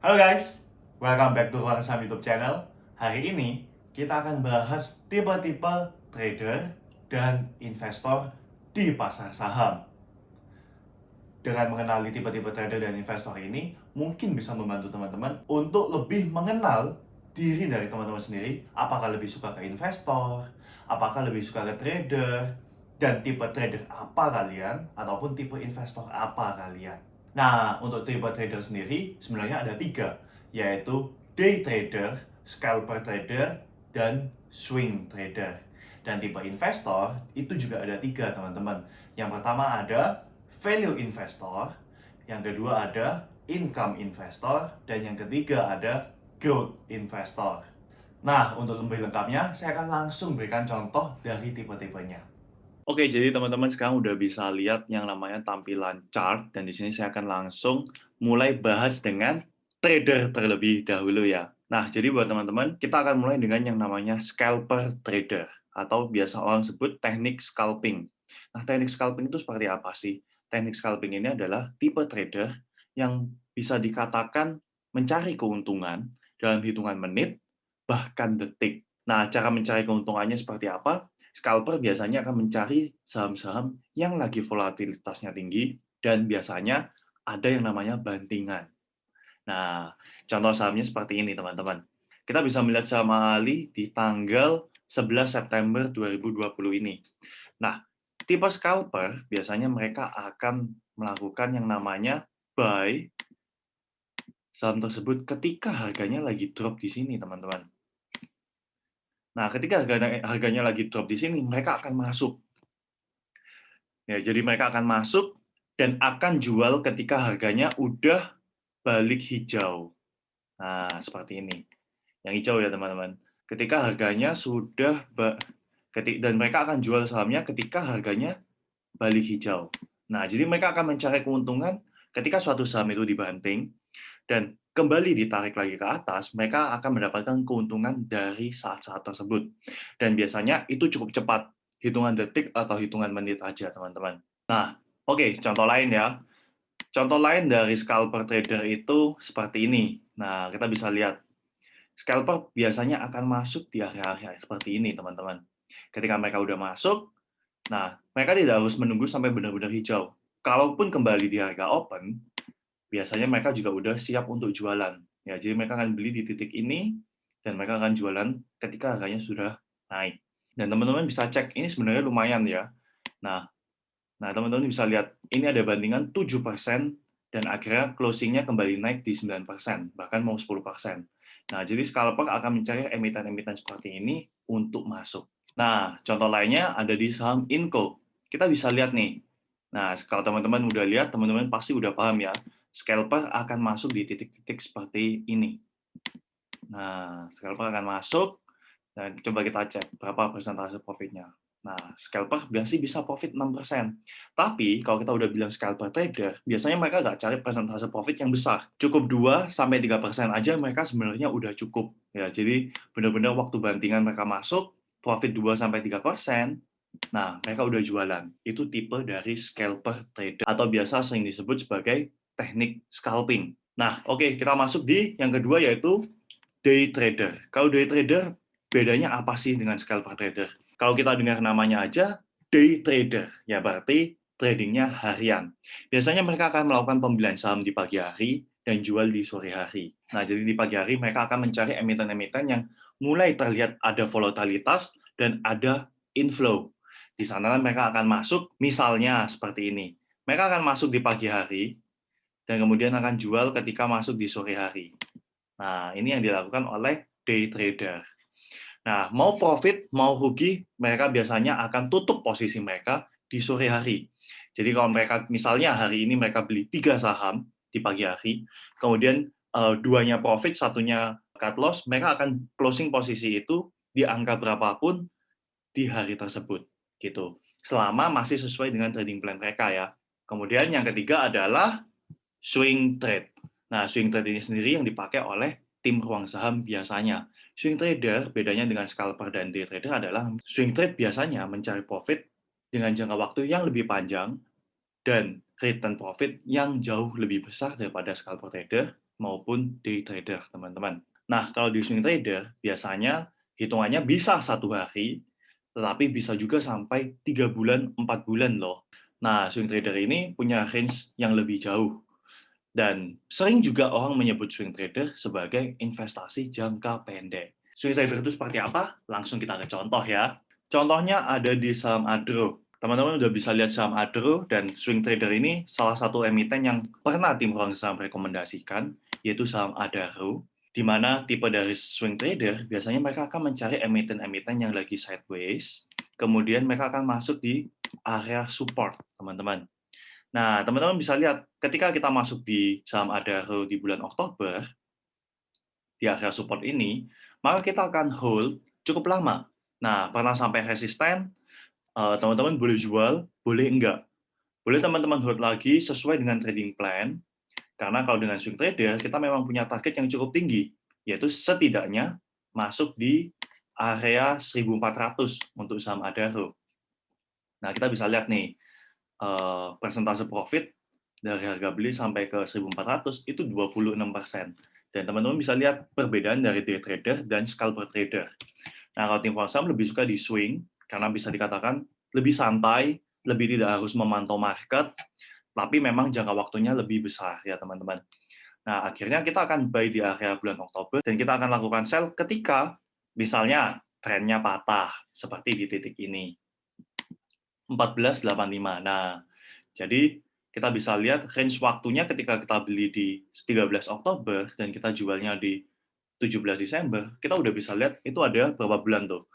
Halo guys, welcome back to Ruang Saham YouTube channel. Hari ini kita akan bahas tipe-tipe trader dan investor di pasar saham. Dengan mengenali tipe-tipe trader dan investor ini, mungkin bisa membantu teman-teman untuk lebih mengenal diri dari teman-teman sendiri. Apakah lebih suka ke investor, apakah lebih suka ke trader, dan tipe trader apa kalian, ataupun tipe investor apa kalian. Nah, untuk tipe trader sendiri sebenarnya ada tiga, yaitu day trader, scalper trader, dan swing trader. Dan tipe investor itu juga ada tiga, teman-teman. Yang pertama ada value investor, yang kedua ada income investor, dan yang ketiga ada growth investor. Nah, untuk lebih lengkapnya, saya akan langsung berikan contoh dari tipe-tipenya. Oke, jadi teman-teman sekarang udah bisa lihat yang namanya tampilan chart, dan di sini saya akan langsung mulai bahas dengan trader terlebih dahulu ya. Nah, jadi buat teman-teman, kita akan mulai dengan yang namanya scalper trader, atau biasa orang sebut teknik scalping. Nah, teknik scalping itu seperti apa sih? Teknik scalping ini adalah tipe trader yang bisa dikatakan mencari keuntungan dalam hitungan menit, bahkan detik. Nah, cara mencari keuntungannya seperti apa? Scalper biasanya akan mencari saham-saham yang lagi volatilitasnya tinggi dan biasanya ada yang namanya bantingan. Nah, contoh sahamnya seperti ini, teman-teman. Kita bisa melihat saham Ali di tanggal 11 September 2020 ini. Nah, tipe scalper biasanya mereka akan melakukan yang namanya buy saham tersebut ketika harganya lagi drop di sini, teman-teman. Nah, ketika harganya lagi drop di sini, mereka akan masuk. Ya, jadi mereka akan masuk dan akan jual ketika harganya udah balik hijau. Nah, seperti ini. Yang hijau ya, teman-teman. Ketika harganya sudah dan mereka akan jual sahamnya ketika harganya balik hijau. Nah, jadi mereka akan mencari keuntungan ketika suatu saham itu dibanting dan kembali ditarik lagi ke atas, mereka akan mendapatkan keuntungan dari saat-saat tersebut. Dan biasanya itu cukup cepat, hitungan detik atau hitungan menit aja, teman-teman. Nah, oke, contoh lain ya. Contoh lain dari scalper trader itu seperti ini. Nah, kita bisa lihat. Scalper biasanya akan masuk di area-area seperti ini, teman-teman. Ketika mereka udah masuk, nah, mereka tidak harus menunggu sampai benar-benar hijau. Kalaupun kembali di harga open, biasanya mereka juga udah siap untuk jualan. Ya, jadi mereka akan beli di titik ini, dan mereka akan jualan ketika harganya sudah naik. Dan teman-teman bisa cek, ini sebenarnya lumayan ya. Nah, teman-teman bisa lihat, ini ada bandingan 7%, dan akhirnya closing-nya kembali naik di 9%, bahkan mau 10%. Nah, jadi scalper akan mencari emiten-emiten seperti ini untuk masuk. Nah, contoh lainnya ada di saham Inco. Kita bisa lihat nih. Nah, kalau teman-teman udah lihat, teman-teman pasti udah paham ya. Scalper akan masuk di titik-titik seperti ini. Nah, scalper akan masuk, dan coba kita cek berapa persentase profitnya. Nah, scalper biasanya bisa profit 6%. Tapi, kalau kita udah bilang scalper trader, biasanya mereka nggak cari persentase profit yang besar. Cukup 2-3% aja mereka sebenarnya udah cukup. Ya, jadi benar-benar waktu bantingan mereka masuk, profit 2-3%, nah, mereka udah jualan. Itu tipe dari scalper trader, atau biasa sering disebut sebagai teknik scalping. Nah, oke, kita masuk di yang kedua, yaitu day trader. Kalau day trader, bedanya apa sih dengan scalper trader? Kalau kita dengar namanya aja, day trader, ya berarti tradingnya harian. Biasanya mereka akan melakukan pembelian saham di pagi hari dan jual di sore hari. Nah, jadi di pagi hari mereka akan mencari emiten-emiten yang mulai terlihat ada volatilitas dan ada inflow. Di sana mereka akan masuk, misalnya seperti ini. Mereka akan masuk di pagi hari dan kemudian akan jual ketika masuk di sore hari. Nah, ini yang dilakukan oleh day trader. Nah, mau profit, mau rugi, mereka biasanya akan tutup posisi mereka di sore hari. Jadi kalau mereka, misalnya hari ini mereka beli 3 saham di pagi hari, kemudian duanya profit, satunya cut loss, mereka akan closing posisi itu di angka berapapun di hari tersebut. Gitu. Selama masih sesuai dengan trading plan mereka ya. Kemudian yang ketiga adalah swing trade. Nah, swing trade ini sendiri yang dipakai oleh tim ruang saham biasanya. Swing trader, bedanya dengan scalper dan day trader adalah swing trade biasanya mencari profit dengan jangka waktu yang lebih panjang dan return profit yang jauh lebih besar daripada scalper trader. maupun day trader, teman-teman. Nah, kalau di swing trader, biasanya hitungannya bisa 1 hari, tetapi bisa juga sampai 3 bulan, 4 bulan loh. Nah, swing trader ini punya range yang lebih jauh. Dan sering juga orang menyebut swing trader sebagai investasi jangka pendek. Swing trader itu seperti apa? Langsung kita ke contoh ya. Contohnya ada di saham Adro. Teman-teman udah bisa lihat saham Adro, dan swing trader ini salah satu emiten yang pernah tim Ruang Saham rekomendasikan, yaitu saham Adaro, di mana tipe dari swing trader biasanya mereka akan mencari emiten-emiten yang lagi sideways, kemudian mereka akan masuk di area support, teman-teman. Nah, teman-teman bisa lihat ketika kita masuk di saham Adaro di bulan Oktober, di area support ini, maka kita akan hold cukup lama. Nah, pernah sampai resisten, teman-teman boleh jual, boleh enggak. Boleh teman-teman hold lagi sesuai dengan trading plan, karena kalau dengan swing trader, kita memang punya target yang cukup tinggi, yaitu setidaknya masuk di area 1.400 untuk saham Adaro. Nah, kita bisa lihat nih, persentase profit dari harga beli sampai ke 1.400 itu 26%. Dan teman-teman bisa lihat perbedaan dari day trader dan scalper trader. Nah, kalau tim Forsam lebih suka di swing, karena bisa dikatakan lebih santai, lebih tidak harus memantau market, tapi memang jangka waktunya lebih besar ya teman-teman. Nah, akhirnya kita akan buy di area bulan Oktober, dan kita akan lakukan sell ketika misalnya trennya patah, seperti di titik ini. 14.85. Nah, jadi kita bisa lihat range waktunya ketika kita beli di 13 Oktober dan kita jualnya di 17 Desember, kita udah bisa lihat itu ada berapa bulan tuh.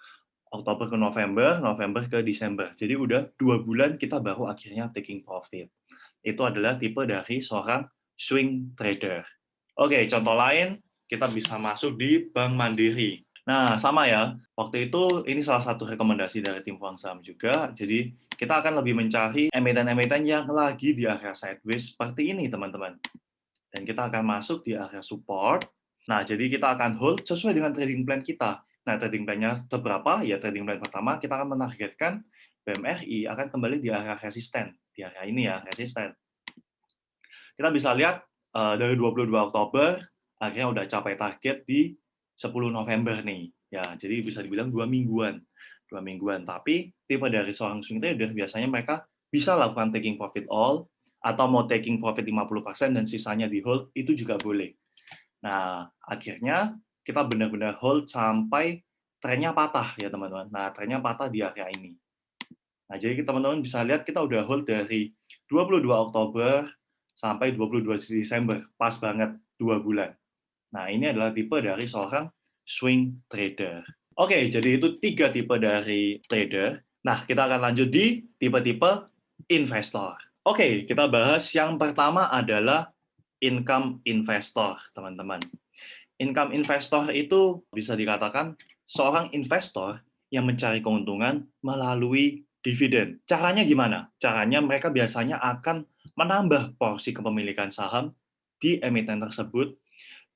Oktober ke November, November ke Desember. Jadi udah 2 bulan kita baru akhirnya taking profit. Itu adalah tipe dari seorang swing trader. Oke, contoh lain, kita bisa masuk di Bank Mandiri. Nah, sama ya. Waktu itu ini salah satu rekomendasi dari tim Quant Saham juga. Jadi kita akan lebih mencari emiten-emiten yang lagi di area sideways seperti ini, teman-teman. Dan kita akan masuk di area support. Nah, jadi kita akan hold sesuai dengan trading plan kita. Nah, trading plan-nya seberapa? Ya, trading plan pertama kita akan menargetkan BMRI akan kembali di area resisten. Di area ini ya, resisten. Kita bisa lihat dari 22 Oktober, akhirnya udah capai target di 10 November nih. Ya, jadi bisa dibilang 2 mingguan. 2 mingguan. Tapi tipe dari seorang swing trader biasanya mereka bisa lakukan taking profit all, atau mau taking profit 50% dan sisanya di hold, itu juga boleh. Nah, akhirnya kita benar-benar hold sampai trennya patah ya teman-teman. Nah, trennya patah di area ini. Nah, jadi teman-teman bisa lihat kita udah hold dari 22 Oktober sampai 22 Desember. Pas banget 2 bulan. Nah, ini adalah tipe dari seorang swing trader. Oke, jadi itu 3 tipe dari trader. Nah, kita akan lanjut di tipe-tipe investor. Oke, kita bahas yang pertama adalah income investor, teman-teman. Income investor itu bisa dikatakan seorang investor yang mencari keuntungan melalui dividen. Caranya gimana? Caranya mereka biasanya akan menambah porsi kepemilikan saham di emiten tersebut,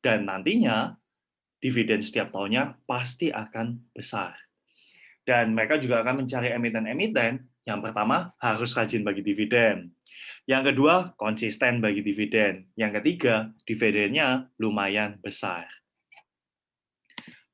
dan nantinya dividen setiap tahunnya pasti akan besar. Dan mereka juga akan mencari emiten-emiten yang pertama harus rajin bagi dividen. Yang kedua, konsisten bagi dividen. Yang ketiga, dividennya lumayan besar.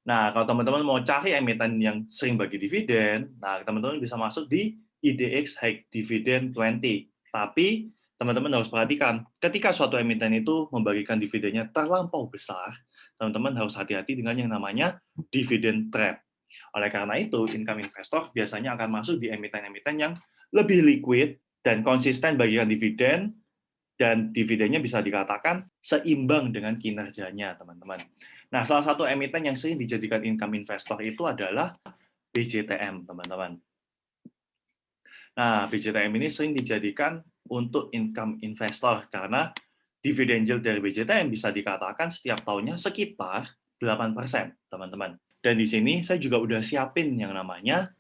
Nah, kalau teman-teman mau cari emiten yang sering bagi dividen, nah teman-teman bisa masuk di IDX High Dividend 20. Tapi teman-teman harus perhatikan, ketika suatu emiten itu membagikan dividennya terlampau besar, teman-teman harus hati-hati dengan yang namanya dividend trap. Oleh karena itu, income investor biasanya akan masuk di emiten-emiten yang lebih liquid dan konsisten bagikan dividen, dan dividennya bisa dikatakan seimbang dengan kinerjanya, teman-teman. Nah, salah satu emiten yang sering dijadikan income investor itu adalah BJTM, teman-teman. Nah, BJTM ini sering dijadikan untuk income investor karena dividen yield dari BJTM bisa dikatakan setiap tahunnya sekitar 8%, teman-teman. Dan di sini saya juga udah siapin yang namanya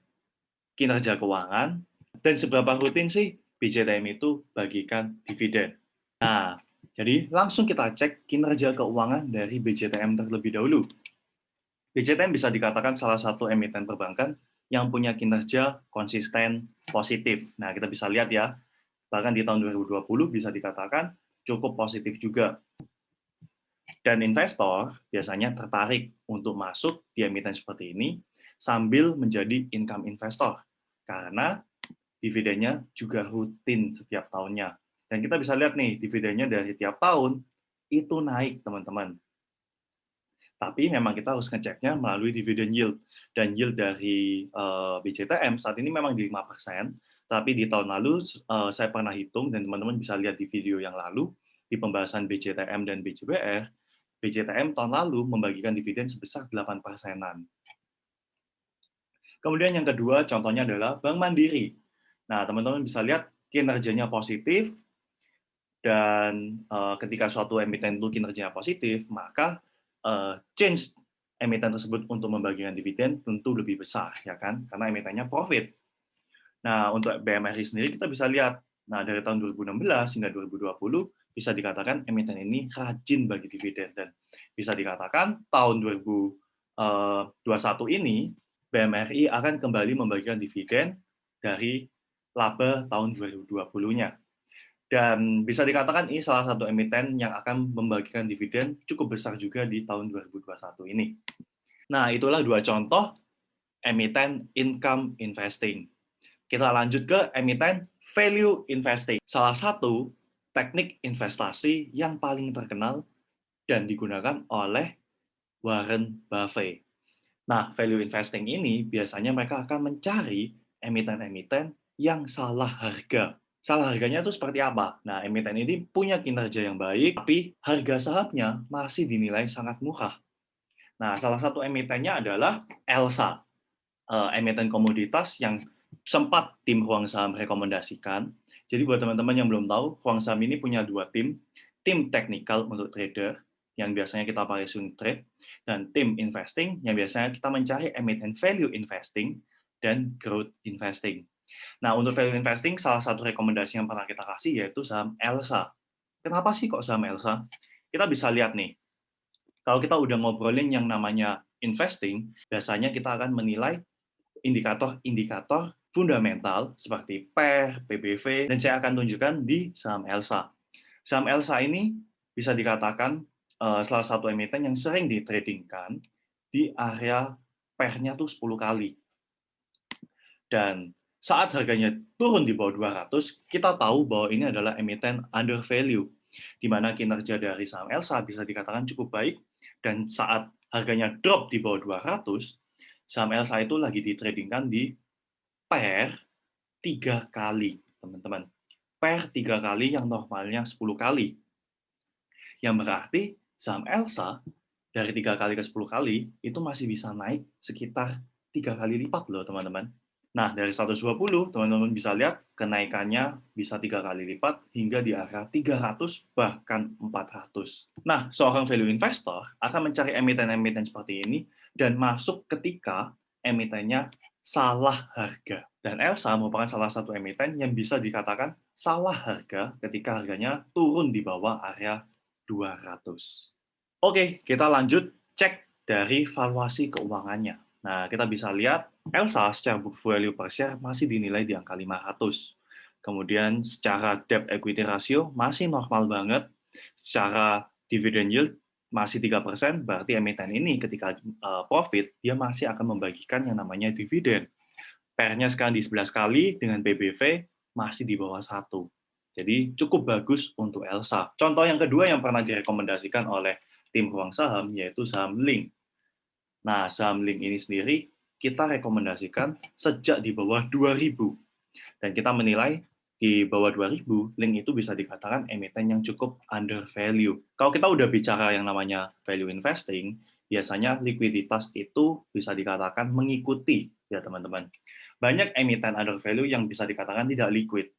kinerja keuangan dan seberapa rutin sih BJTM itu bagikan dividen. Nah, jadi langsung kita cek kinerja keuangan dari BJTM terlebih dahulu. BJTM bisa dikatakan salah satu emiten perbankan yang punya kinerja konsisten positif. Nah, kita bisa lihat ya, bahkan di tahun 2020 bisa dikatakan cukup positif juga. Dan investor biasanya tertarik untuk masuk di emiten seperti ini sambil menjadi income investor karena dividennya juga rutin setiap tahunnya. Dan kita bisa lihat nih, dividennya dari tiap tahun itu naik, teman-teman. Tapi memang kita harus ngeceknya melalui dividend yield. Dan yield dari BCTM saat ini memang di 5%, tapi di tahun lalu saya pernah hitung, dan teman-teman bisa lihat di video yang lalu, di pembahasan BCTM dan BCBR, BCTM tahun lalu membagikan dividen sebesar 8%-an. Kemudian yang kedua, contohnya adalah Bank Mandiri. Nah, teman-teman bisa lihat kinerjanya positif, dan ketika suatu emiten itu kinerjanya positif, maka change emiten tersebut untuk membagikan dividen tentu lebih besar, ya kan? Karena emitennya profit. Nah, untuk BMRI sendiri kita bisa lihat, nah dari tahun 2016 hingga 2020 bisa dikatakan emiten ini rajin bagi dividen, dan bisa dikatakan tahun 2021 ini BMRI akan kembali membagikan dividen dari laba tahun 2020-nya. Dan bisa dikatakan ini salah satu emiten yang akan membagikan dividen cukup besar juga di tahun 2021 ini. Nah, itulah dua contoh emiten income investing. Kita lanjut ke emiten value investing. Salah satu teknik investasi yang paling terkenal dan digunakan oleh Warren Buffett. Nah, value investing ini biasanya mereka akan mencari emiten-emiten yang salah harga. Salah harganya itu seperti apa? Nah, emiten ini punya kinerja yang baik, tapi harga sahamnya masih dinilai sangat murah. Nah, salah satu emitennya adalah ELSA, emiten komoditas yang sempat tim Huang Saham rekomendasikan. Jadi buat teman-teman yang belum tahu, Huang Saham ini punya dua tim teknikal untuk trader, yang biasanya kita pakai swing trade, dan tim investing, yang biasanya kita mencari emiten value investing dan growth investing. Nah, untuk value investing, salah satu rekomendasi yang pernah kita kasih yaitu saham ELSA. Kenapa sih kok saham ELSA? Kita bisa lihat nih, kalau kita udah ngobrolin yang namanya investing, biasanya kita akan menilai indikator-indikator fundamental seperti PER, PBV, dan saya akan tunjukkan di saham ELSA. Saham ELSA ini bisa dikatakan salah satu emiten yang sering ditradingkan di area PER-nya tuh 10 kali. Dan saat harganya turun di bawah 200, kita tahu bahwa ini adalah emiten under value, di mana kinerja dari saham ELSA bisa dikatakan cukup baik, dan saat harganya drop di bawah 200, saham ELSA itu lagi ditradingkan di PER 3 kali, teman-teman. PER 3 kali yang normalnya 10 kali. Yang berarti saham ELSA dari 3 kali ke 10 kali itu masih bisa naik sekitar 3 kali lipat loh, teman-teman. Nah, dari 120, teman-teman bisa lihat kenaikannya bisa 3 kali lipat hingga di area 300 bahkan 400. Nah, seorang value investor akan mencari emiten-emiten seperti ini dan masuk ketika emitennya salah harga. Dan ELSA merupakan salah satu emiten yang bisa dikatakan salah harga ketika harganya turun di bawah area 200. Oke, kita lanjut cek dari valuasi keuangannya. Nah, kita bisa lihat ELSA secara book value per share masih dinilai di angka 500. Kemudian secara debt equity ratio masih normal banget. Secara dividend yield masih 3%, berarti emiten ini ketika profit, dia masih akan membagikan yang namanya dividen. PER-nya sekarang di 11 kali, dengan PBV masih di bawah 1. Jadi cukup bagus untuk ELSA. Contoh yang kedua yang pernah direkomendasikan oleh tim Huang Saham, yaitu saham Link. Nah, saham Link ini sendiri kita rekomendasikan sejak di bawah 2000. Dan kita menilai di bawah 2000, Link itu bisa dikatakan emiten yang cukup under value. Kalau kita udah bicara yang namanya value investing, biasanya likuiditas itu bisa dikatakan mengikuti, ya teman-teman. Banyak emiten under value yang bisa dikatakan tidak liquid.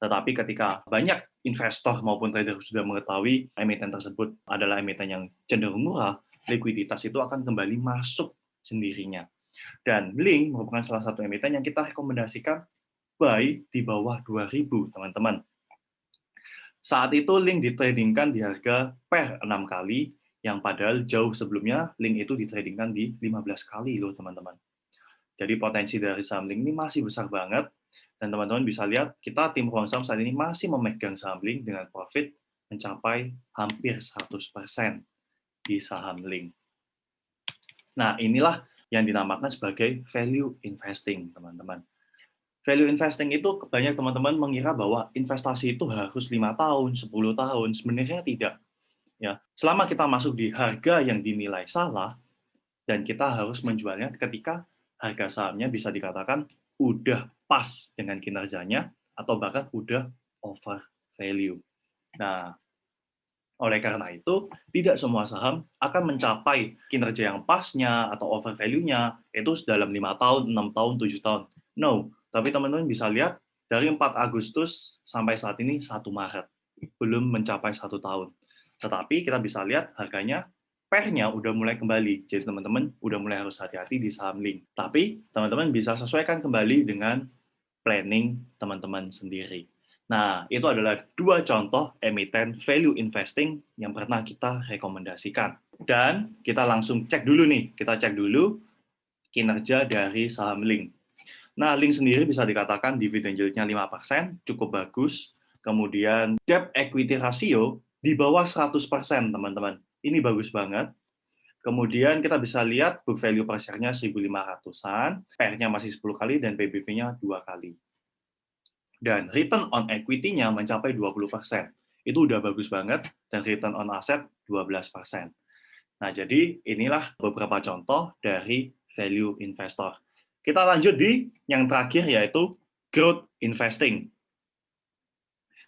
Tetapi ketika banyak investor maupun trader sudah mengetahui emiten tersebut adalah emiten yang cenderung murah, likuiditas itu akan kembali masuk sendirinya. Dan Link merupakan salah satu emiten yang kita rekomendasikan buy di bawah 2000, teman-teman. Saat itu Link ditradingkan di harga PER 6 kali, yang padahal jauh sebelumnya Link itu ditradingkan di 15 kali loh, teman-teman. Jadi potensi dari saham Link ini masih besar banget, dan teman-teman bisa lihat kita tim Huang Saham saat ini masih memegang saham Link dengan profit mencapai hampir 100%. di saham link. Nah, inilah yang dinamakan sebagai value investing, teman-teman. Value investing itu banyak teman-teman mengira bahwa investasi itu harus 5 tahun, 10 tahun. Sebenarnya tidak. Ya, selama kita masuk di harga yang dinilai salah, dan kita harus menjualnya ketika harga sahamnya bisa dikatakan udah pas dengan kinerjanya, atau bahkan udah over value. Nah, oleh karena itu, tidak semua saham akan mencapai kinerja yang pasnya atau over value-nya itu dalam 5 tahun, 6 tahun, 7 tahun. No, tapi teman-teman bisa lihat dari 4 Agustus sampai saat ini 1 Maret. Belum mencapai 1 tahun. Tetapi kita bisa lihat harganya, pair-nya udah mulai kembali. Jadi teman-teman udah mulai harus hati-hati di saham link. Tapi teman-teman bisa sesuaikan kembali dengan planning teman-teman sendiri. Nah, itu adalah 2 contoh emiten value investing yang pernah kita rekomendasikan. Dan kita langsung cek dulu nih, kita cek dulu kinerja dari saham link. Nah, link sendiri bisa dikatakan dividen yield-nya 5%, cukup bagus. Kemudian debt equity ratio di bawah 100%, teman-teman. Ini bagus banget. Kemudian kita bisa lihat book value per share-nya 1.500-an, PER-nya masih 10 kali, dan PBV-nya 2 kali. Dan return on equity-nya mencapai 20%. Itu udah bagus banget, dan return on asset 12%. Nah, jadi inilah beberapa contoh dari value investor. Kita lanjut di yang terakhir, yaitu growth investing.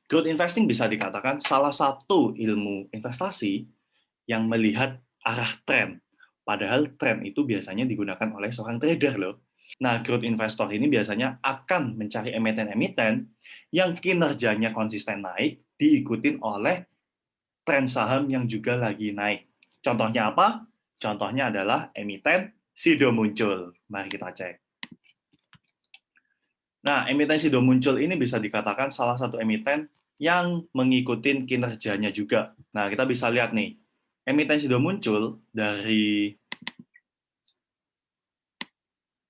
Growth investing bisa dikatakan salah satu ilmu investasi yang melihat arah tren. Padahal tren itu biasanya digunakan oleh seorang trader loh. Nah, growth investor ini biasanya akan mencari emiten-emiten yang kinerjanya konsisten naik, diikutin oleh tren saham yang juga lagi naik. Contohnya apa? Contohnya adalah emiten Sido Muncul. Mari kita cek. Nah, emiten Sido Muncul ini bisa dikatakan salah satu emiten yang mengikuti kinerjanya juga. Nah, kita bisa lihat nih, emiten Sido Muncul dari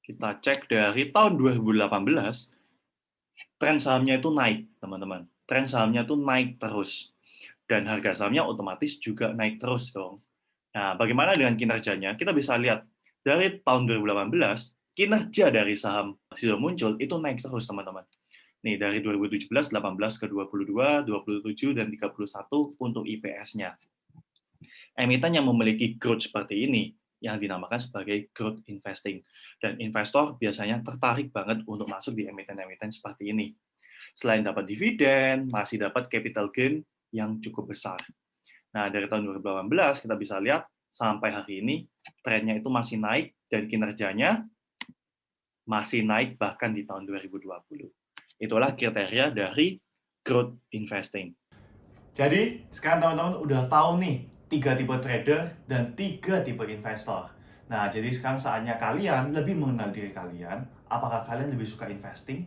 kita cek dari tahun 2018, tren sahamnya itu naik, teman-teman. Tren sahamnya itu naik terus. Dan harga sahamnya otomatis juga naik terus dong. Nah, bagaimana dengan kinerjanya? Kita bisa lihat dari tahun 2018, kinerja dari saham Sido Muncul itu naik terus, teman-teman. Nih, dari 2017, 18 ke 22, 27, dan 31 untuk IPS-nya. Emiten yang memiliki growth seperti ini yang dinamakan sebagai growth investing. Dan investor biasanya tertarik banget untuk masuk di emiten-emiten seperti ini. Selain dapat dividen, masih dapat capital gain yang cukup besar. Nah, dari tahun 2018 kita bisa lihat sampai hari ini trennya itu masih naik dan kinerjanya masih naik bahkan di tahun 2020. Itulah kriteria dari growth investing. Jadi, sekarang teman-teman udah tahu nih 3 tipe trader dan 3 tipe investor. Nah, jadi sekarang saatnya kalian lebih mengenal diri kalian, apakah kalian lebih suka investing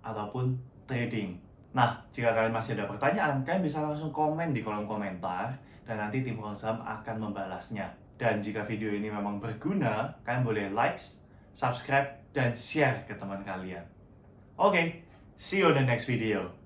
ataupun trading. Nah, jika kalian masih ada pertanyaan, kalian bisa langsung komen di kolom komentar, dan nanti tim Ruang Saham akan membalasnya. Dan jika video ini memang berguna, kalian boleh like, subscribe, dan share ke teman kalian. Oke, see you on the next video.